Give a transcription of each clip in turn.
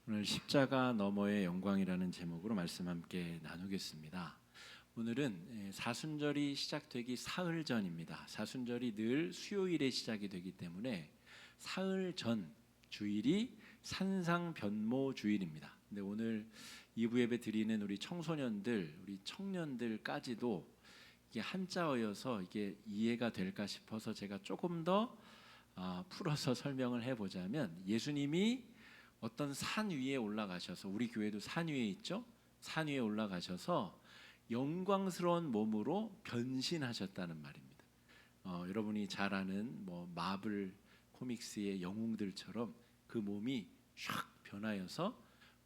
오늘 십자가 너머의 영광이라는 제목으로 말씀 함께 나누겠습니다. 오늘은 사순절이 시작되기 사흘 전입니다. 사순절이 늘 수요일에 시작이 되기 때문에 사흘 전 주일이 산상변모 주일입니다. 근데 오늘 2부 예배 드리는 우리 청소년들, 우리 청년들까지도 이게 한자어여서 이게 이해가 될까 싶어서 제가 조금 더 풀어서 설명을 해보자면, 예수님이 어떤 산 위에 올라가셔서, 우리 교회도 산 위에 있죠? 산 위에 올라가셔서 영광스러운 몸으로 변신하셨다는 말입니다. 여러분이 잘 아는 마블 코믹스의 영웅들처럼 그 몸이 샥 변하여서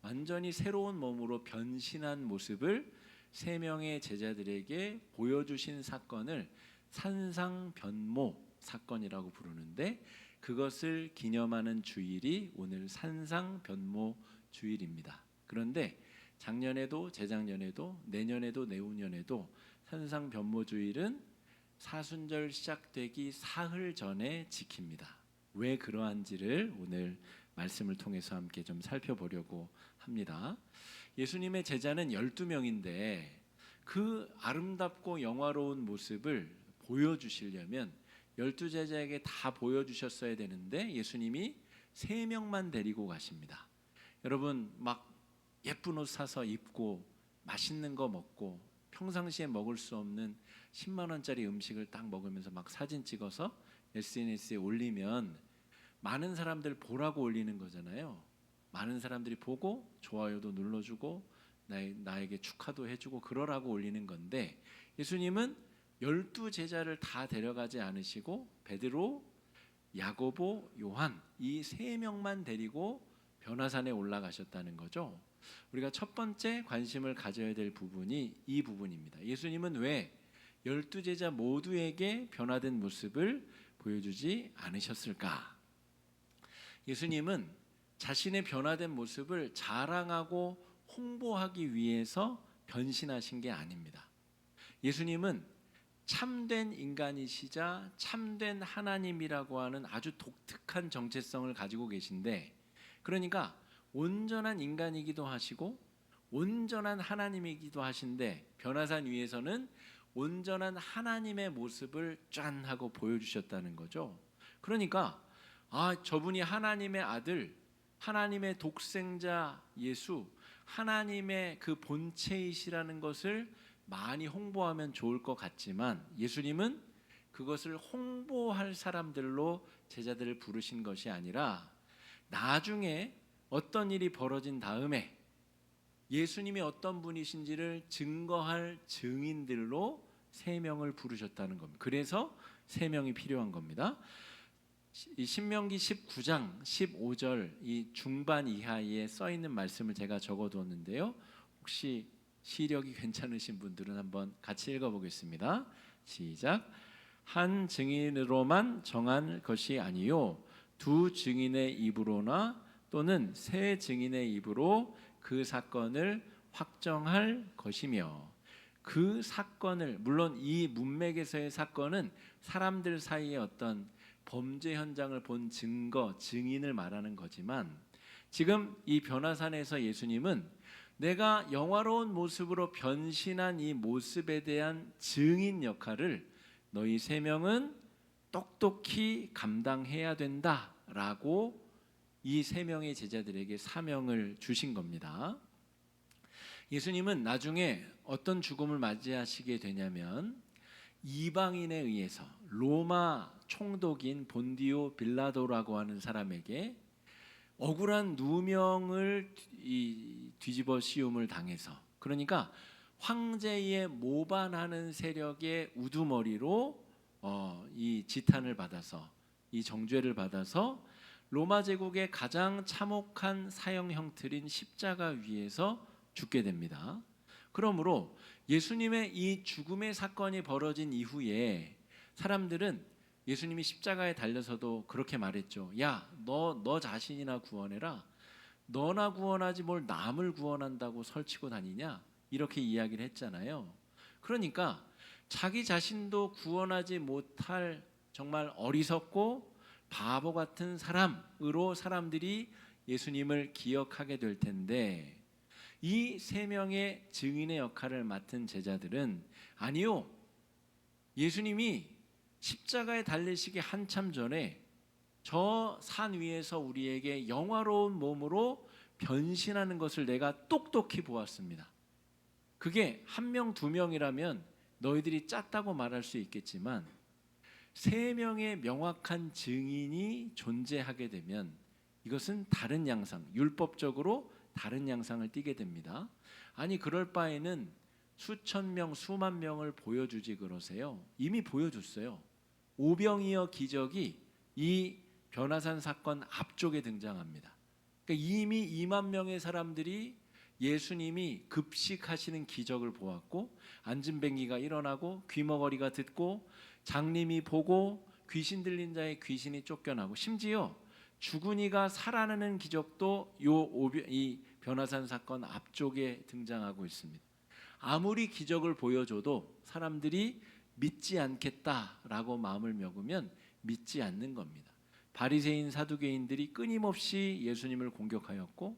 완전히 새로운 몸으로 변신한 모습을 세 명의 제자들에게 보여주신 사건을 산상변모 사건이라고 부르는데, 그것을 기념하는 주일이 오늘 산상변모 주일입니다. 그런데 작년에도 재작년에도 내년에도 내후년에도 산상변모 주일은 사순절 시작되기 사흘 전에 지킵니다. 왜 그러한지를 오늘 말씀을 통해서 함께 좀 살펴보려고 합니다. 예수님의 제자는 12명인데 그 아름답고 영화로운 모습을 보여주시려면 12제자에게 다 보여주셨어야 되는데 예수님이 3명만 데리고 가십니다. 여러분, 막 예쁜 옷 사서 입고 맛있는 거 먹고 평상시에 먹을 수 없는 10만 원짜리 음식을 딱 먹으면서 막 사진 찍어서 SNS에 올리면 많은 사람들 보라고 올리는 거잖아요. 많은 사람들이 보고 좋아요도 눌러주고 나에게 축하도 해주고 그러라고 올리는 건데, 예수님은 12제자를 다 데려가지 않으시고 베드로, 야고보, 요한 이 3명만 데리고 변화산에 올라가셨다는 거죠. 우리가 첫 번째 관심을 가져야 될 부분이 이 부분입니다. 예수님은 왜 12제자 모두에게 변화된 모습을 보여주지 않으셨을까? 예수님은 자신의 변화된 모습을 자랑하고 홍보하기 위해서 변신하신 게 아닙니다. 예수님은 참된 인간이시자 참된 하나님이라고 하는 아주 독특한 정체성을 가지고 계신데, 그러니까 온전한 인간이기도 하시고 온전한 하나님이기도 하신데, 변화산 위에서는 온전한 하나님의 모습을 짠 하고 보여주셨다는 거죠. 그러니까 저분이 하나님의 아들, 하나님의 독생자 예수, 하나님의 그 본체이시라는 것을 많이 홍보하면 좋을 것 같지만, 예수님은 그것을 홍보할 사람들로 제자들을 부르신 것이 아니라 나중에 어떤 일이 벌어진 다음에 예수님이 어떤 분이신지를 증거할 증인들로 3명을 부르셨다는 겁니다. 그래서 3명이 필요한 겁니다. 이 신명기 19장 15절 이 중반 이하에 써 있는 말씀을 제가 적어두었는데요. 혹시 시력이 괜찮으신 분들은 한번 같이 읽어보겠습니다. 시작. 한 증인으로만 정한 것이 아니요 두 증인의 입으로나 또는 세 증인의 입으로 그 사건을 확정할 것이며, 그 사건을, 물론 이 문맥에서의 사건은 사람들 사이에 어떤 범죄 현장을 본 증거, 증인을 말하는 거지만, 지금 이 변화산에서 예수님은 내가 영화로운 모습으로 변신한 이 모습에 대한 증인 역할을 너희 3명은 똑똑히 감당해야 된다라고 이 3명의 제자들에게 사명을 주신 겁니다. 예수님은 나중에 어떤 죽음을 맞이하시게 되냐면, 이방인에 의해서 로마 총독인 본디오 빌라도라고 하는 사람에게 억울한 누명을 뒤집어 씌움을 당해서, 그러니까 황제에 모반하는 세력의 우두머리로 이 지탄을 받아서, 이 정죄를 받아서 로마 제국의 가장 참혹한 사형 형틀인 십자가 위에서 죽게 됩니다. 그러므로 예수님의 이 죽음의 사건이 벌어진 이후에 사람들은 예수님이 십자가에 달려서도 그렇게 말했죠. 야, 너 자신이나 구원해라. 너나 구원하지 뭘 남을 구원한다고 설치고 다니냐? 이렇게 이야기를 했잖아요. 그러니까 자기 자신도 구원하지 못할 정말 어리석고 바보 같은 사람으로 사람들이 예수님을 기억하게 될 텐데, 이 세 명의 증인의 역할을 맡은 제자들은 아니요, 예수님이 십자가에 달리시기 한참 전에 저 산 위에서 우리에게 영화로운 몸으로 변신하는 것을 내가 똑똑히 보았습니다. 그게 한 명, 두 명이라면 너희들이 짰다고 말할 수 있겠지만, 세 명의 명확한 증인이 존재하게 되면 이것은 다른 양상, 율법적으로 다른 양상을 띠게 됩니다. 아니, 그럴 바에는 수천 명, 수만 명을 보여주지 그러세요. 이미 보여줬어요. 오병이어 기적이 이 변화산 사건 앞쪽에 등장합니다. 그러니까 이미 2만 명의 사람들이 예수님이 급식하시는 기적을 보았고, 안진뱅이가 일어나고, 귀머거리가 듣고, 장님이 보고, 귀신 들린 자의 귀신이 쫓겨나고, 심지어 죽은 이가 살아나는 기적도 이 변화산 사건 앞쪽에 등장하고 있습니다. 아무리 기적을 보여줘도 사람들이 믿지 않겠다라고 마음을 먹으면 믿지 않는 겁니다. 바리새인 사두개인들이 끊임없이 예수님을 공격하였고,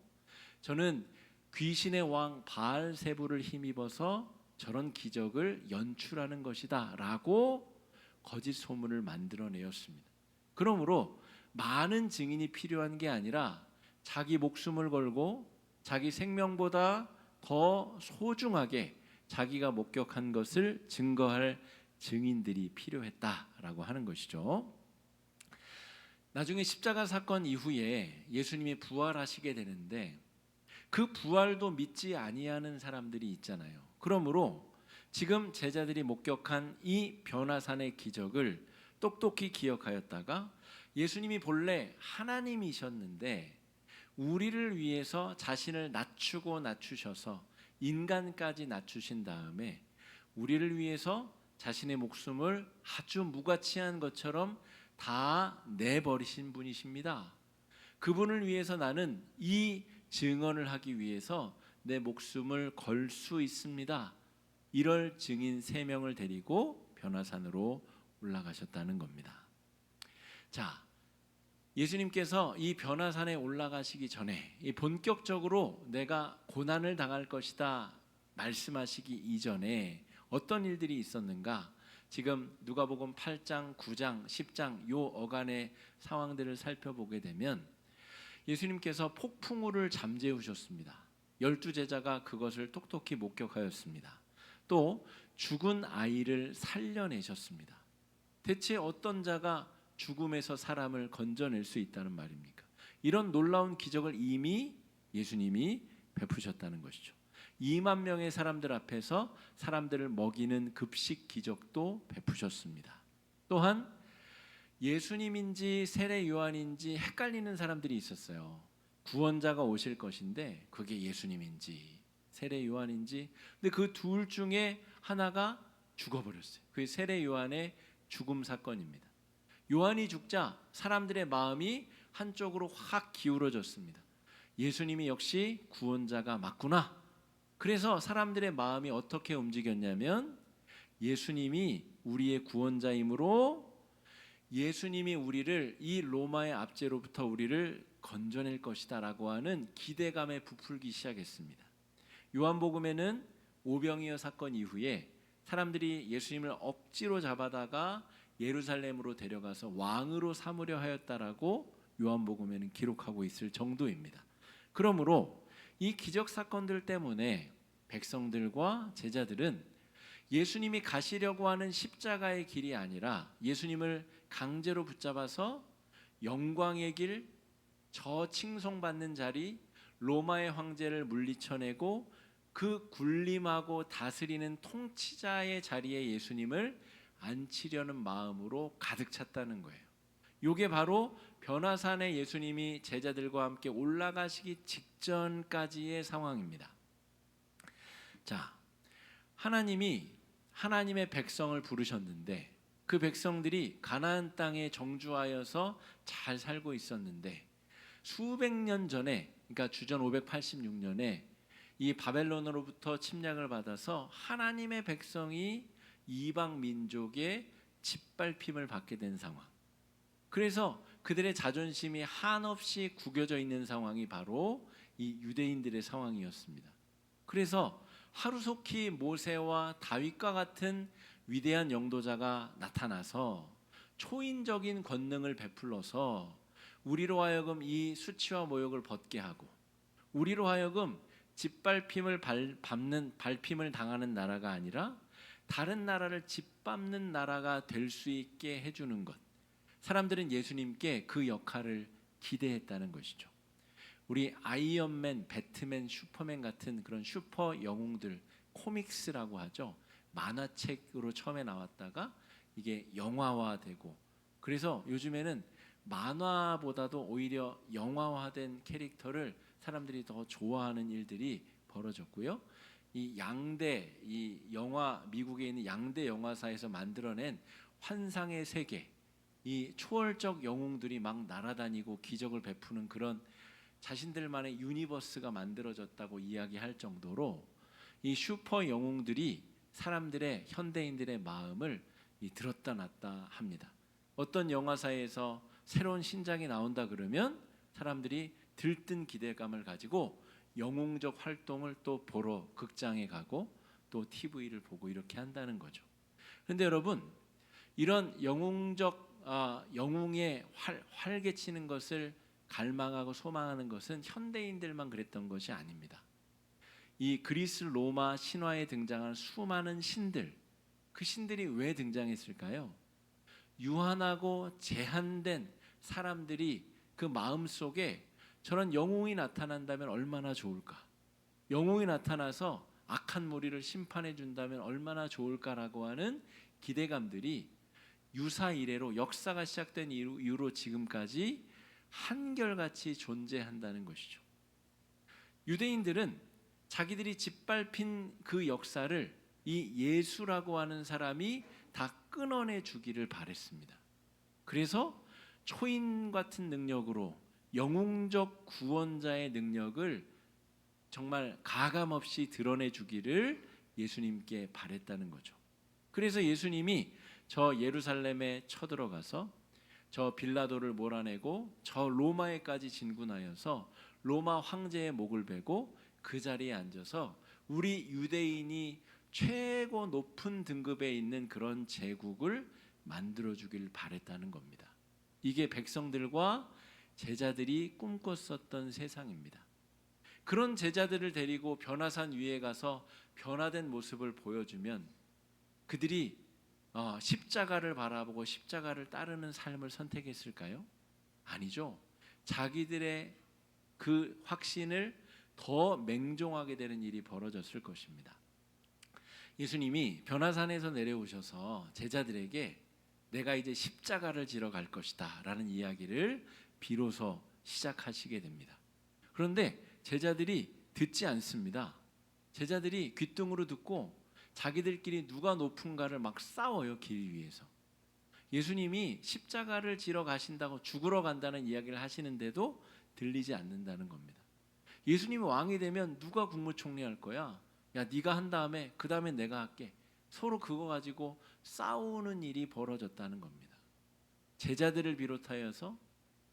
저는 귀신의 왕 바알세부를 힘입어서 저런 기적을 연출하는 것이다 라고 거짓 소문을 만들어내었습니다. 그러므로 많은 증인이 필요한 게 아니라 자기 목숨을 걸고 자기 생명보다 더 소중하게 자기가 목격한 것을 증거할 증인들이 필요했다라고 하는 것이죠. 나중에 십자가 사건 이후에 예수님이 부활하시게 되는데, 그 부활도 믿지 아니하는 사람들이 있잖아요. 그러므로 지금 제자들이 목격한 이 변화산의 기적을 똑똑히 기억하였다가, 예수님이 본래 하나님이셨는데 우리를 위해서 자신을 낮추셔서 인간까지 낮추신 다음에 우리를 위해서 자신의 목숨을 아주 무가치한 것처럼 다 내버리신 분이십니다. 그분을 위해서 나는 이 증언을 하기 위해서 내 목숨을 걸 수 있습니다. 이럴 증인 3명을 데리고 변화산으로 올라가셨다는 겁니다. 자, 예수님께서 이 변화산에 올라가시기 전에 본격적으로 내가 고난을 당할 것이다 말씀하시기 이전에 어떤 일들이 있었는가? 지금 누가복음 8장, 9장, 10장 요 어간의 상황들을 살펴보게 되면 예수님께서 폭풍우를 잠재우셨습니다. 12제자가 그것을 똑똑히 목격하였습니다. 또 죽은 아이를 살려내셨습니다. 대체 어떤 자가 죽음에서 사람을 건져낼 수 있다는 말입니까? 이런 놀라운 기적을 이미 예수님이 베푸셨다는 것이죠. 2만 명의 사람들 앞에서 사람들을 먹이는 급식 기적도 베푸셨습니다. 또한 예수님인지 세례 요한인지 헷갈리는 사람들이 있었어요. 구원자가 오실 것인데 그게 예수님인지 세례 요한인지, 근데 그 둘 중에 하나가 죽어버렸어요. 그게 세례 요한의 죽음 사건입니다. 요한이 죽자 사람들의 마음이 한쪽으로 확 기울어졌습니다. 예수님이 역시 구원자가 맞구나. 그래서 사람들의 마음이 어떻게 움직였냐면, 예수님이 우리의 구원자이므로 예수님이 우리를 이 로마의 압제로부터 우리를 건져낼 것이다 라고 하는 기대감에 부풀기 시작했습니다. 요한복음에는 오병이어 사건 이후에 사람들이 예수님을 억지로 잡아다가 예루살렘으로 데려가서 왕으로 삼으려 하였다라고 요한복음에는 기록하고 있을 정도입니다. 그러므로 이 기적 사건들 때문에 백성들과 제자들은 예수님이 가시려고 하는 십자가의 길이 아니라 예수님을 강제로 붙잡아서 영광의 길, 저 칭송받는 자리, 로마의 황제를 물리쳐내고 그 군림하고 다스리는 통치자의 자리에 예수님을 앉히려는 마음으로 가득 찼다는 거예요. 이게 바로 변화산에 예수님이 제자들과 함께 올라가시기 직전까지의 상황입니다. 자, 하나님이 하나님의 백성을 부르셨는데 그 백성들이 가나안 땅에 정주하여서 잘 살고 있었는데, 수백 년 전에, 그러니까 주전 586년에 이 바벨론으로부터 침략을 받아서 하나님의 백성이 이방 민족의 짓밟힘을 받게 된 상황. 그래서 그들의 자존심이 한없이 구겨져 있는 상황이 바로 이 유대인들의 상황이었습니다. 그래서 하루속히 모세와 다윗과 같은 위대한 영도자가 나타나서 초인적인 권능을 베풀어서 우리로 하여금 이 수치와 모욕을 벗게 하고 우리로 하여금 짓밟힘을 밟힘을 당하는 나라가 아니라 다른 나라를 짓밟는 나라가 될 수 있게 해주는 것. 사람들은 예수님께 그 역할을 기대했다는 것이죠. 우리 아이언맨, 배트맨, 슈퍼맨 같은 그런 슈퍼 영웅들, 코믹스라고 하죠. 만화책으로 처음에 나왔다가 이게 영화화되고, 그래서 요즘에는 만화보다도 오히려 영화화된 캐릭터를 사람들이 더 좋아하는 일들이 벌어졌고요. 이 영화, 미국에 있는 양대 영화사에서 만들어낸 환상의 세계, 이 초월적 영웅들이 막 날아다니고 기적을 베푸는 그런 자신들만의 유니버스가 만들어졌다고 이야기할 정도로 이 슈퍼 영웅들이 사람들의, 현대인들의 마음을 들었다 놨다 합니다. 어떤 영화사에서 새로운 신작이 나온다 그러면 사람들이 들뜬 기대감을 가지고 영웅적 활동을 또 보러 극장에 가고 또 TV를 보고 이렇게 한다는 거죠. 그런데 여러분, 이런 영웅의 활개치는 것을 갈망하고 소망하는 것은 현대인들만 그랬던 것이 아닙니다. 이 그리스 로마 신화에 등장한 수많은 신들, 그 신들이 왜 등장했을까요? 유한하고 제한된 사람들이 그 마음속에 저런 영웅이 나타난다면 얼마나 좋을까? 영웅이 나타나서 악한 무리를 심판해 준다면 얼마나 좋을까라고 하는 기대감들이 유사 이래로 역사가 시작된 이후로 지금까지 한결같이 존재한다는 것이죠. 유대인들은 자기들이 짓밟힌 그 역사를 이 예수라고 하는 사람이 다 끊어내 주기를 바랬습니다. 그래서 초인 같은 능력으로 영웅적 구원자의 능력을 정말 가감없이 드러내 주기를 예수님께 바랬다는 거죠. 그래서 예수님이 저 예루살렘에 쳐들어가서 저 빌라도를 몰아내고 저 로마에까지 진군하여서 로마 황제의 목을 베고 그 자리에 앉아서 우리 유대인이 최고 높은 등급에 있는 그런 제국을 만들어주길 바랬다는 겁니다. 이게 백성들과 제자들이 꿈꿨었던 세상입니다. 그런 제자들을 데리고 변화산 위에 가서 변화된 모습을 보여주면 그들이 십자가를 바라보고 십자가를 따르는 삶을 선택했을까요? 아니죠. 자기들의 그 확신을 더 맹종하게 되는 일이 벌어졌을 것입니다. 예수님이 변화산에서 내려오셔서 제자들에게 내가 이제 십자가를 지러 갈 것이다 라는 이야기를 비로소 시작하시게 됩니다. 그런데 제자들이 듣지 않습니다. 제자들이 귓등으로 듣고 자기들끼리 누가 높은가를 막 싸워요. 길 위에서. 예수님이 십자가를 지러 가신다고 죽으러 간다는 이야기를 하시는데도 들리지 않는다는 겁니다. 예수님이 왕이 되면 누가 국무총리 할 거야? 야, 네가 한 다음에 그 다음에 내가 할게. 서로 그거 가지고 싸우는 일이 벌어졌다는 겁니다. 제자들을 비롯하여서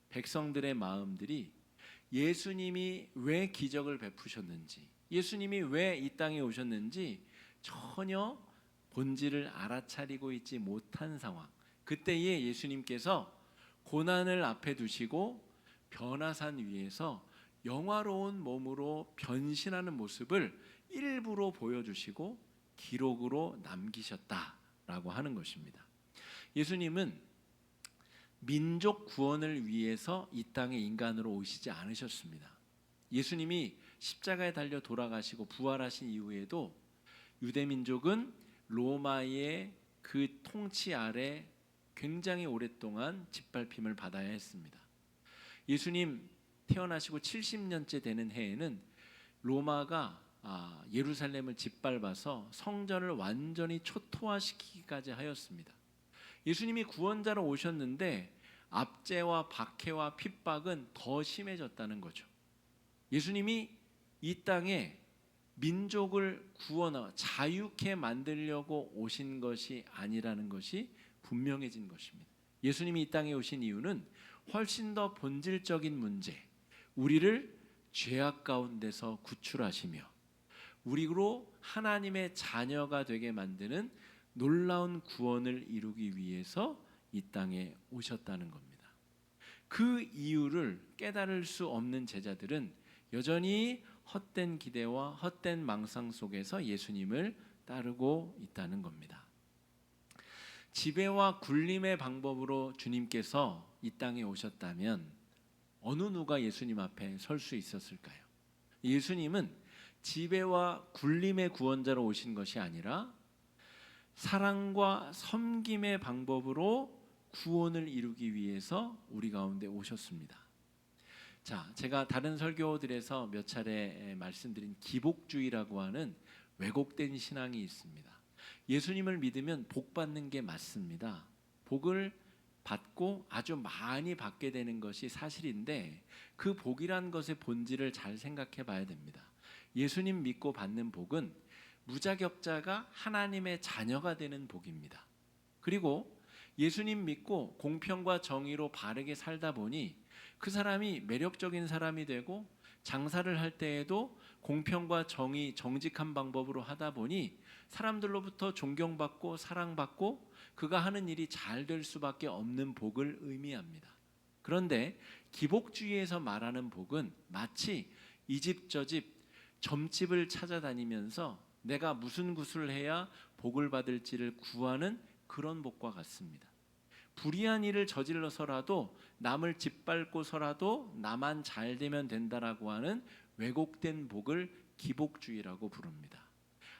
백성들의 마음들이 예수님이 왜 기적을 베푸셨는지, 예수님이 왜 이 땅에 오셨는지 전혀 본질을 알아차리고 있지 못한 상황. 그때에 예수님께서 고난을 앞에 두시고 변화산 위에서 영화로운 몸으로 변신하는 모습을 일부러 보여주시고 기록으로 남기셨다라고 하는 것입니다. 예수님은 민족 구원을 위해서 이 땅에 인간으로 오시지 않으셨습니다. 예수님이 십자가에 달려 돌아가시고 부활하신 이후에도 유대민족은 로마의 그 통치 아래 굉장히 오랫동안 짓밟힘을 받아야 했습니다. 예수님 태어나시고 70년째 되는 해에는 로마가 예루살렘을 짓밟아서 성전을 완전히 초토화시키기까지 하였습니다. 예수님이 구원자로 오셨는데 압제와 박해와 핍박은 더 심해졌다는 거죠. 예수님이 이 땅에 민족을 구원하고 자유케 만들려고 오신 것이 아니라는 것이 분명해진 것입니다. 예수님이 이 땅에 오신 이유는 훨씬 더 본질적인 문제, 우리를 죄악 가운데서 구출하시며 우리로 하나님의 자녀가 되게 만드는 놀라운 구원을 이루기 위해서 이 땅에 오셨다는 겁니다. 그 이유를 깨달을 수 없는 제자들은 여전히 헛된 기대와 헛된 망상 속에서 예수님을 따르고 있다는 겁니다. 지배와 굴림의 방법으로 주님께서 이 땅에 오셨다면 어느 누가 예수님 앞에 설 수 있었을까요? 예수님은 지배와 굴림의 구원자로 오신 것이 아니라 사랑과 섬김의 방법으로 구원을 이루기 위해서 우리 가운데 오셨습니다. 자, 제가 다른 설교들에서 몇 차례 말씀드린 기복주의라고 하는 왜곡된 신앙이 있습니다. 예수님을 믿으면 복 받는 게 맞습니다. 복을 받고 아주 많이 받게 되는 것이 사실인데 그 복이란 것의 본질을 잘 생각해 봐야 됩니다. 예수님 믿고 받는 복은 무자격자가 하나님의 자녀가 되는 복입니다. 그리고 예수님 믿고 공평과 정의로 바르게 살다 보니 그 사람이 매력적인 사람이 되고 장사를 할 때에도 공평과 정의, 정직한 방법으로 하다 보니 사람들로부터 존경받고 사랑받고 그가 하는 일이 잘 될 수밖에 없는 복을 의미합니다. 그런데 기복주의에서 말하는 복은 마치 이 집 저 집 점집을 찾아다니면서 내가 무슨 굿을 해야 복을 받을지를 구하는 그런 복과 같습니다. 불의한 일을 저질러서라도 남을 짓밟고서라도 나만 잘 되면 된다라고 하는 왜곡된 복을 기복주의라고 부릅니다.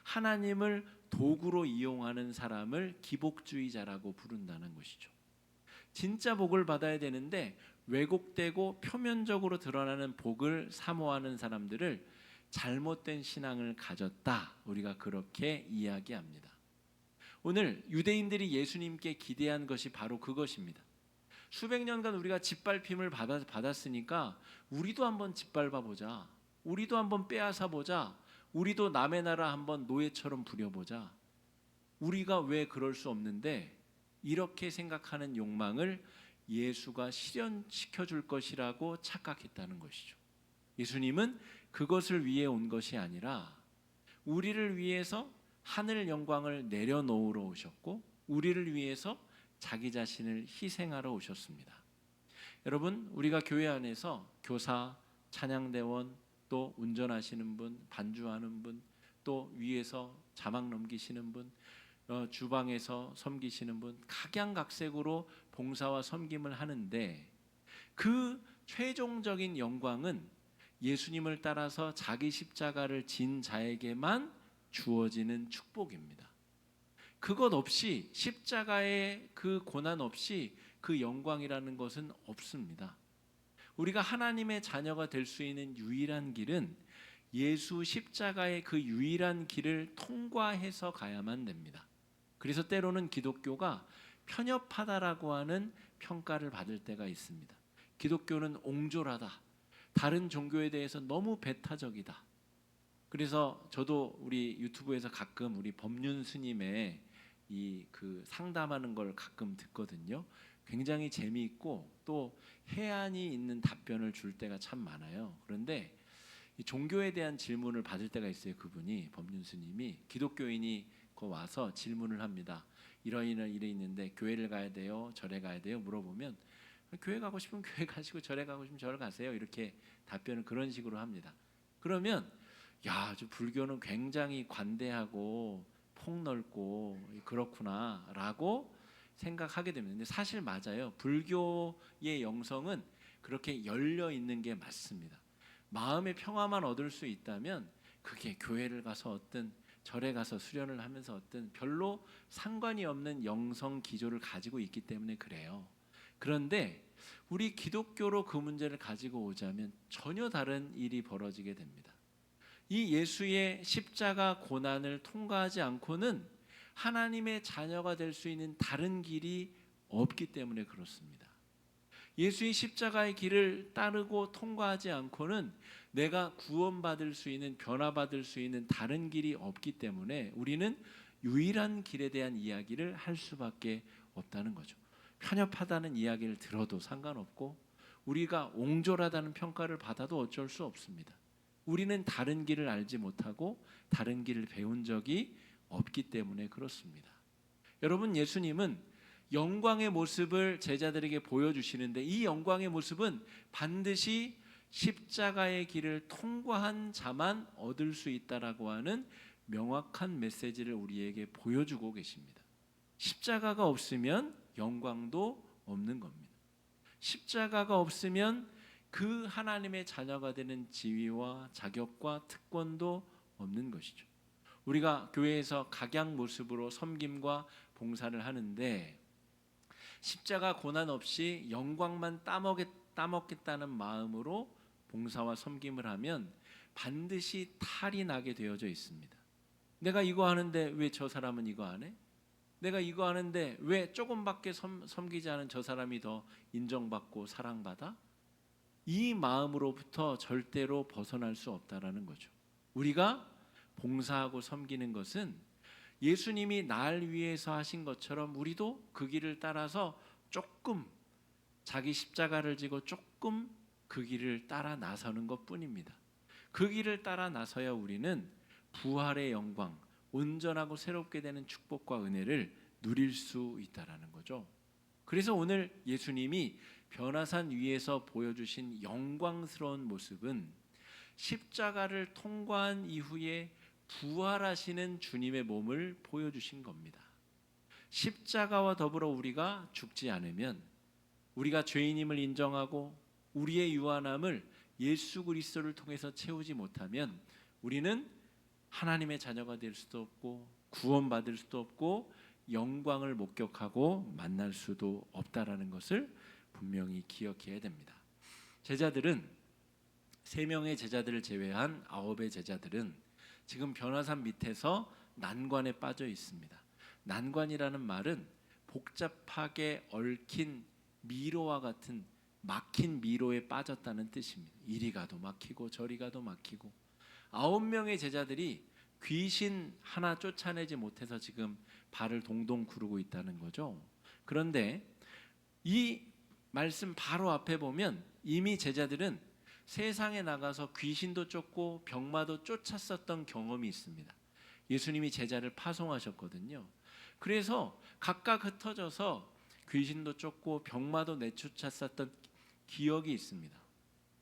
하나님을 도구로 이용하는 사람을 기복주의자라고 부른다는 것이죠. 진짜 복을 받아야 되는데 왜곡되고 표면적으로 드러나는 복을 사모하는 사람들을 잘못된 신앙을 가졌다, 우리가 그렇게 이야기합니다. 오늘 유대인들이 예수님께 기대한 것이 바로 그것입니다. 수백 년간 우리가 짓밟힘을 받았으니까 우리도 한번 짓밟아 보자, 우리도 한번 빼앗아 보자, 우리도 남의 나라 한번 노예처럼 부려보자. 우리가 왜 그럴 수 없는데 이렇게 생각하는 욕망을 예수가 실현시켜 줄 것이라고 착각했다는 것이죠. 예수님은 그것을 위해 온 것이 아니라 우리를 위해서 하늘 영광을 내려놓으러 오셨고 우리를 위해서 자기 자신을 희생하러 오셨습니다. 여러분, 우리가 교회 안에서 교사, 찬양대원, 또 운전하시는 분, 반주하는 분, 또 위에서 자막 넘기시는 분, 주방에서 섬기시는 분, 각양각색으로 봉사와 섬김을 하는데 그 최종적인 영광은 예수님을 따라서 자기 십자가를 진 자에게만 주어지는 축복입니다. 그것 없이, 십자가의 그 고난 없이 그 영광이라는 것은 없습니다. 우리가 하나님의 자녀가 될 수 있는 유일한 길은 예수 십자가의 그 유일한 길을 통과해서 가야만 됩니다. 그래서 때로는 기독교가 편협하다라고 하는 평가를 받을 때가 있습니다. 기독교는 옹졸하다, 다른 종교에 대해서 너무 배타적이다. 그래서 저도 우리 유튜브에서 가끔 우리 법륜 스님의 그 상담하는 걸 가끔 듣거든요. 굉장히 재미있고 또 해안이 있는 답변을 줄 때가 참 많아요. 그런데 이 종교에 대한 질문을 받을 때가 있어요. 그분이, 법륜 스님이 기독교인이 와서 질문을 합니다. 이러이러 일이 있는데 교회를 가야 돼요? 절에 가야 돼요? 물어보면 교회 가고 싶으면 교회 가시고 절에 가고 싶으면 절 가세요. 이렇게 답변을 그런 식으로 합니다. 그러면 야, 저 불교는 굉장히 관대하고 폭넓고 그렇구나라고 생각하게 됩니다. 근데 사실 맞아요. 불교의 영성은 그렇게 열려 있는 게 맞습니다. 마음의 평화만 얻을 수 있다면 그게 교회를 가서 어떤 절에 가서 수련을 하면서 어떤 별로 상관이 없는 영성 기조를 가지고 있기 때문에 그래요. 그런데 우리 기독교로 그 문제를 가지고 오자면 전혀 다른 일이 벌어지게 됩니다. 이 예수의 십자가 고난을 통과하지 않고는 하나님의 자녀가 될 수 있는 다른 길이 없기 때문에 그렇습니다. 예수의 십자가의 길을 따르고 통과하지 않고는 내가 구원받을 수 있는, 변화받을 수 있는 다른 길이 없기 때문에 우리는 유일한 길에 대한 이야기를 할 수밖에 없다는 거죠. 편협하다는 이야기를 들어도 상관없고 우리가 옹졸하다는 평가를 받아도 어쩔 수 없습니다. 우리는 다른 길을 알지 못하고 다른 길을 배운 적이 없기 때문에 그렇습니다. 여러분, 예수님은 영광의 모습을 제자들에게 보여주시는데 이 영광의 모습은 반드시 십자가의 길을 통과한 자만 얻을 수 있다라고 하는 명확한 메시지를 우리에게 보여주고 계십니다. 십자가가 없으면 영광도 없는 겁니다. 십자가가 없으면 그 하나님의 자녀가 되는 지위와 자격과 특권도 없는 것이죠. 우리가 교회에서 각양 모습으로 섬김과 봉사를 하는데 십자가 고난 없이 영광만 따먹겠다는 마음으로 봉사와 섬김을 하면 반드시 탈이 나게 되어져 있습니다. 내가 이거 하는데 왜 저 사람은 이거 안 해? 내가 이거 하는데 왜 조금밖에 섬기지 않은 저 사람이 더 인정받고 사랑받아? 이 마음으로부터 절대로 벗어날 수 없다라는 거죠. 우리가 봉사하고 섬기는 것은 예수님이 날 위해서 하신 것처럼 우리도 그 길을 따라서 조금 자기 십자가를 지고 조금 그 길을 따라 나서는 것뿐입니다. 그 길을 따라 나서야 우리는 부활의 영광, 온전하고 새롭게 되는 축복과 은혜를 누릴 수 있다라는 거죠. 그래서 오늘 예수님이 변화산 위에서 보여주신 영광스러운 모습은 십자가를 통과한 이후에 부활하시는 주님의 몸을 보여주신 겁니다. 십자가와 더불어 우리가 죽지 않으면, 우리가 죄인임을 인정하고 우리의 유한함을 예수 그리스도를 통해서 채우지 못하면 우리는 하나님의 자녀가 될 수도 없고 구원받을 수도 없고 영광을 목격하고 만날 수도 없다라는 것을 분명히 기억해야 됩니다. 제자들은 3명의 제자들을 제외한 9의 제자들은 지금 변화산 밑에서 난관에 빠져 있습니다. 난관이라는 말은 복잡하게 얽힌 미로와 같은 막힌 미로에 빠졌다는 뜻입니다. 이리 가도 막히고 저리 가도 막히고 9명의 제자들이 귀신 하나 쫓아내지 못해서 지금 발을 동동 구르고 있다는 거죠. 그런데 이 말씀 바로 앞에 보면 이미 제자들은 세상에 나가서 귀신도 쫓고 병마도 쫓았었던 경험이 있습니다. 예수님이 제자를 파송하셨거든요. 그래서 각각 흩어져서 귀신도 쫓고 병마도 내쫓았었던 기억이 있습니다.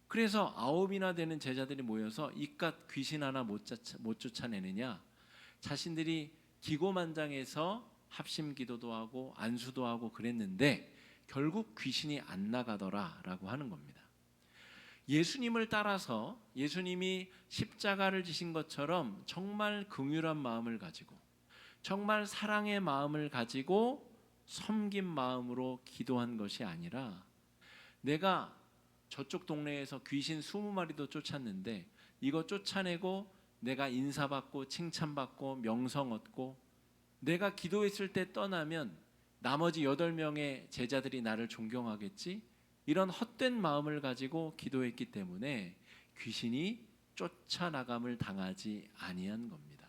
그래서 9이나 되는 제자들이 모여서 이깟 귀신 하나 못 쫓아내느냐, 자신들이 기고만장해서 합심기도도 하고 안수도 하고 그랬는데 결국 귀신이 안 나가더라라고 하는 겁니다. 예수님을 따라서 예수님이 십자가를 지신 것처럼 정말 긍휼한 마음을 가지고 정말 사랑의 마음을 가지고 섬긴 마음으로 기도한 것이 아니라, 내가 저쪽 동네에서 귀신 20마리도 쫓았는데 이거 쫓아내고 내가 인사받고 칭찬받고 명성 얻고 내가 기도했을 때 떠나면 나머지 8명의 제자들이 나를 존경하겠지? 이런 헛된 마음을 가지고 기도했기 때문에 귀신이 쫓아나감을 당하지 아니한 겁니다.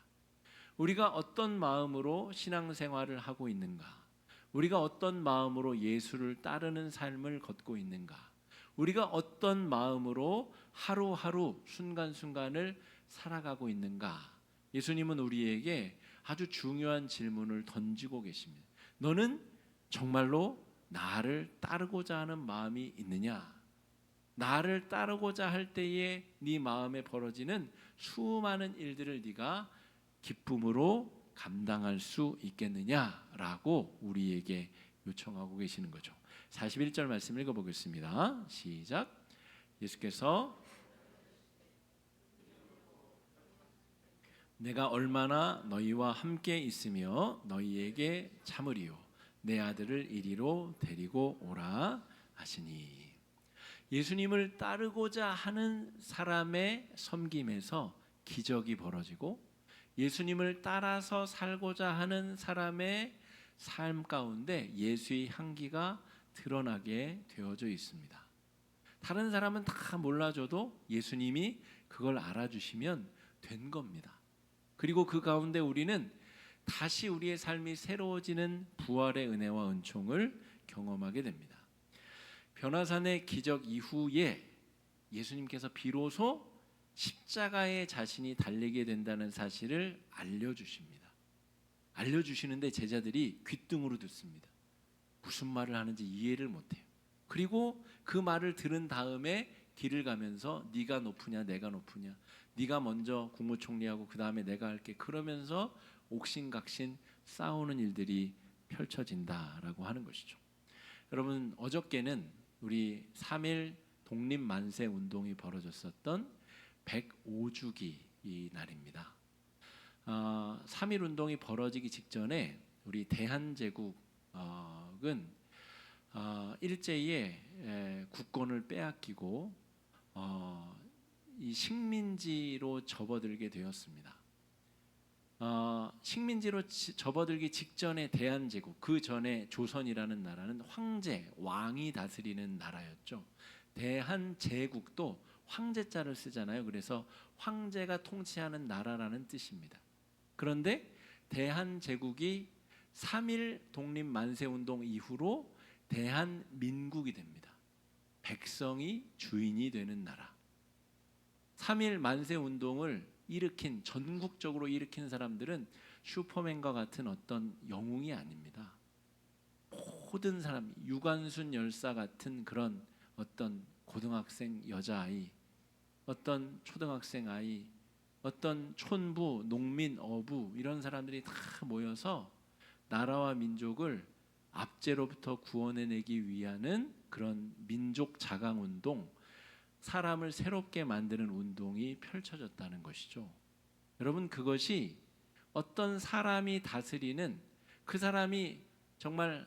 우리가 어떤 마음으로 신앙생활을 하고 있는가? 우리가 어떤 마음으로 예수를 따르는 삶을 걷고 있는가? 우리가 어떤 마음으로 하루하루 순간순간을 살아가고 있는가? 예수님은 우리에게 아주 중요한 질문을 던지고 계십니다. 너는 정말로 나를 따르고자 하는 마음이 있느냐? 나를 따르고자 할 때에 네 마음에 벌어지는 수많은 일들을 네가 기쁨으로 감당할 수 있겠느냐라고 우리에게 요청하고 계시는 거죠. 41절 말씀 읽어보겠습니다. 시작. 예수께서 내가 얼마나 너희와 함께 있으며 너희에게 참으리요 내 아들을 이리로 데리고 오라 하시니, 예수님을 따르고자 하는 사람의 섬김에서 기적이 벌어지고 예수님을 따라서 살고자 하는 사람의 삶 가운데 예수의 향기가 드러나게 되어져 있습니다. 다른 사람은 다 몰라줘도 예수님이 그걸 알아주시면 된 겁니다. 그리고 그 가운데 우리는 다시 우리의 삶이 새로워지는 부활의 은혜와 은총을 경험하게 됩니다. 변화산의 기적 이후에 예수님께서 비로소 십자가에 자신이 달리게 된다는 사실을 알려주십니다. 알려주시는데 제자들이 귓등으로 듣습니다. 무슨 말을 하는지 이해를 못해요. 그리고 그 말을 들은 다음에 길을 가면서 네가 높으냐 내가 높으냐, 네가 먼저 국무총리하고 그 다음에 내가 할게, 그러면서 옥신각신 싸우는 일들이 펼쳐진다라고 하는 것이죠. 여러분, 어저께는 우리 3.1 독립만세 운동이 벌어졌었던 105주기 이 날입니다. 3.1 운동이 벌어지기 직전에 우리 대한제국은 일제히에 국권을 빼앗기고 이 식민지로 접어들게 되었습니다. 식민지로 접어들기 직전에 대한제국, 그 전에 조선이라는 나라는 황제, 왕이 다스리는 나라였죠. 대한제국도 황제자를 쓰잖아요. 그래서 황제가 통치하는 나라라는 뜻입니다. 그런데 대한제국이 3.1 독립만세운동 이후로 대한민국이 됩니다. 백성이 주인이 되는 나라. 3.1 만세운동을 일으킨, 전국적으로 일으킨 사람들은 슈퍼맨과 같은 어떤 영웅이 아닙니다. 모든 사람, 유관순 열사 같은 그런 어떤 고등학생 여자아이, 어떤 초등학생 아이, 어떤 촌부, 농민, 어부, 이런 사람들이 다 모여서 나라와 민족을 압제로부터 구원해내기 위한 그런 민족 자강운동, 사람을 새롭게 만드는 운동이 펼쳐졌다는 것이죠. 여러분, 그것이 어떤 사람이 다스리는, 그 사람이 정말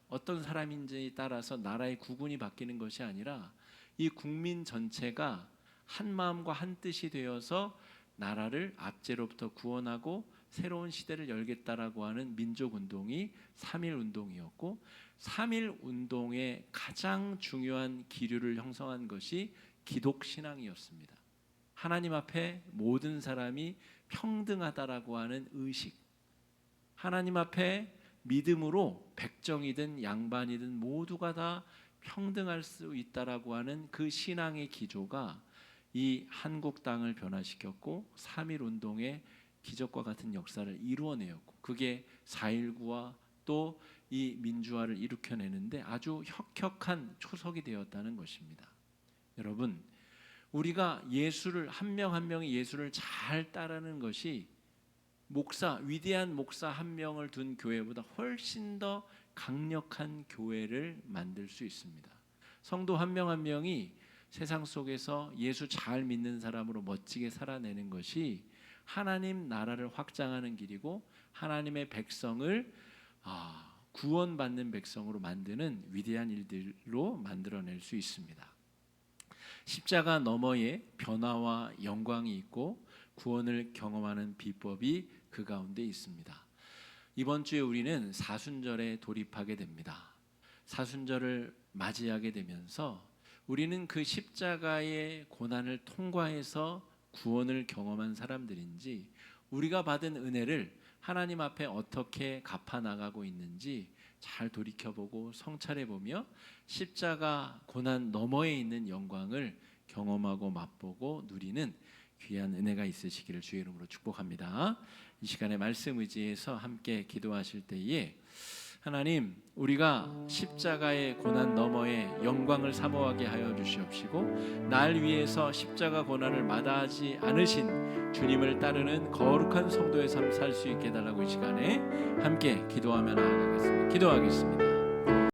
어떤 사람인지에 따라서 나라의 구군이 바뀌는 것이 아니라 이 국민 전체가 한 마음과 한 뜻이 되어서 나라를 압제로부터 구원하고 새로운 시대를 열겠다라고 하는 민족운동이 3.1 운동이었고, 3.1 운동의 가장 중요한 기류를 형성한 것이 기독신앙이었습니다. 하나님 앞에 모든 사람이 평등하다라고 하는 의식, 하나님 앞에 믿음으로 백정이든 양반이든 모두가 다 평등할 수 있다라고 하는 그 신앙의 기조가 이 한국 땅을 변화시켰고 3.1 운동의 기적과 같은 역사를 이루어내었고, 그게 4.19와 또 이 민주화를 일으켜내는데 아주 혁혁한 초석이 되었다는 것입니다. 여러분, 우리가 예수를, 한 명 한 명이 예수를 잘 따르는 것이 위대한 목사 한 명을 둔 교회보다 훨씬 더 강력한 교회를 만들 수 있습니다. 성도 한 명 한 명이 세상 속에서 예수 잘 믿는 사람으로 멋지게 살아내는 것이 하나님 나라를 확장하는 길이고, 하나님의 백성을 구원받는 백성으로 만드는 위대한 일들로 만들어낼 수 있습니다. 십자가 너머에 변화와 영광이 있고 구원을 경험하는 비법이 그 가운데 있습니다. 이번 주에 우리는 사순절에 돌입하게 됩니다. 사순절을 맞이하게 되면서 우리는 그 십자가의 고난을 통과해서 구원을 경험한 사람들인지, 우리가 받은 은혜를 하나님 앞에 어떻게 갚아나가고 있는지 잘 돌이켜보고 성찰해보며 십자가 고난 너머에 있는 영광을 경험하고 맛보고 누리는 귀한 은혜가 있으시기를 주의 이름으로 축복합니다. 이 시간에 말씀 의지해서 함께 기도하실 때에, 하나님, 우리가 십자가의 고난 너머에 영광을 사모하게 하여 주시옵시고, 날 위해서 십자가 고난을 마다하지 않으신 주님을 따르는 거룩한 성도의 삶 살 수 있게 해달라고 이 시간에 함께 기도하며 나아가겠습니다. 기도하겠습니다.